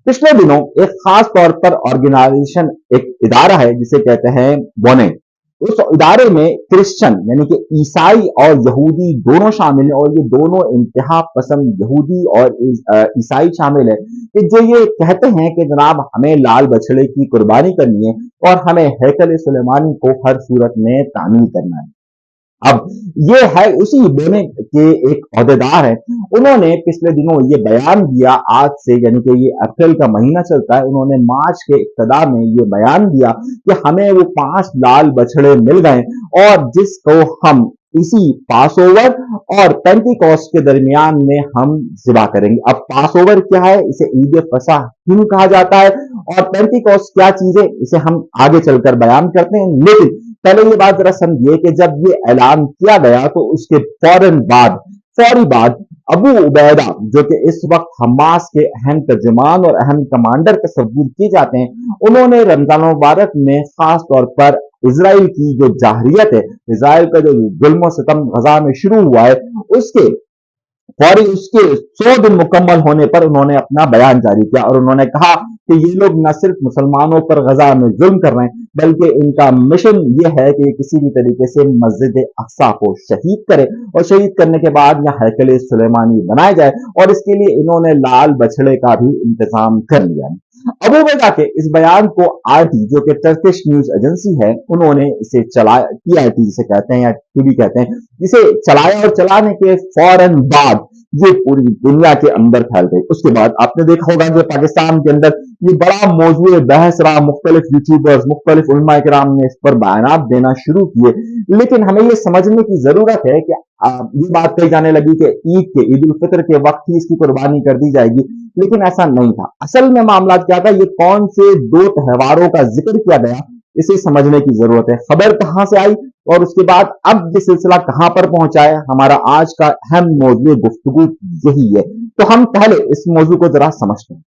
पिछले दिनों एक खास तौर पर ऑर्गेनाइजेशन, एक इदारा है जिसे कहते हैं बोने। उस इदारे में क्रिश्चियन यानी कि ईसाई और यहूदी दोनों शामिल हैं, और ये दोनों इंतहा पसंद यहूदी और ईसाई शामिल है कि जो ये कहते हैं कि जनाब हमें लाल बछड़े की कुर्बानी करनी है और हमें हैकल सुलेमानी को हर सूरत में तामीर करना है। अब ये है उसी बोने के एक ओहदेदार हैं। उन्होंने पिछले दिनों ये बयान दिया, आज से यानी कि ये अप्रैल का महीना चलता है, उन्होंने मार्च के इब्तिदा में ये बयान दिया कि हमें वो 5 लाल बछड़े मिल गए और जिसको हम इसी पास ओवर और पेंटिकॉस्ट के दरमियान में हम ज़िबा करेंगे। अब पास ओवर क्या है, इसे ईद फसह क्यों कहा जाता है, और पेंटिकॉस्ट क्या चीज है, इसे हम आगे चलकर बयान करते हैं। लेकिन पहले ये बात जरा समझिए कि जब ये ऐलान किया गया तो उसके फौरी बाद अबू उबैदा, जो कि इस वक्त हमास के अहम तर्जुमान और अहम कमांडर तस्वुर किए जाते हैं, उन्होंने रमजान मुबारक में खास तौर पर इसराइल की जो जाहरियत है, इसराइल का जो जुल्म सितम गजा में शुरू हुआ है, उसके फौरी उसके 100 दिन मुकम्मल होने पर उन्होंने अपना बयान जारी किया और उन्होंने कहा कि ये लोग न सिर्फ मुसलमानों पर गजा में जुल्म कर रहे हैं, बल्कि इनका मिशन ये है कि किसी भी तरीके से मस्जिद अक्सा को शहीद करे और शहीद करने के बाद यहाँ हैकल सुलेमानी बनाया जाए, और इसके लिए इन्होंने लाल बछड़े का भी इंतजाम कर लिया है। अबू बैदा के इस बयान को आरटी, जो कि टर्किश न्यूज एजेंसी है, उन्होंने इसे चलाया, टीआरटी जिसे कहते हैं या टीवी कहते हैं, इसे चलाया और चलाने के फौरन बाद ये पूरी दुनिया के अंदर फैल गई। उसके बाद आपने देखा होगा कि पाकिस्तान के अंदर ये बड़ा मौजूद बहस रहा, मुख्तलिफ यूट्यूबर्स, मुख्तलिफ उलमा किराम ने इस पर बयानात देना शुरू किए। लेकिन हमें ये समझने की जरूरत है कि ये बात कही जाने लगी कि ईद उल फितर के वक्त ही इसकी कुर्बानी कर दी जाएगी, लेकिन ऐसा नहीं था। असल में मामला क्या था, ये कौन से 2 त्योहारों का जिक्र किया गया, इसे समझने की जरूरत है। खबर कहां से आई और उसके बाद अब ये सिलसिला कहां पर पहुंचा है, हमारा आज का अहम मौजूद गुफ्तगू यही है। तो हम पहले इस मौजू को जरा समझते हैं।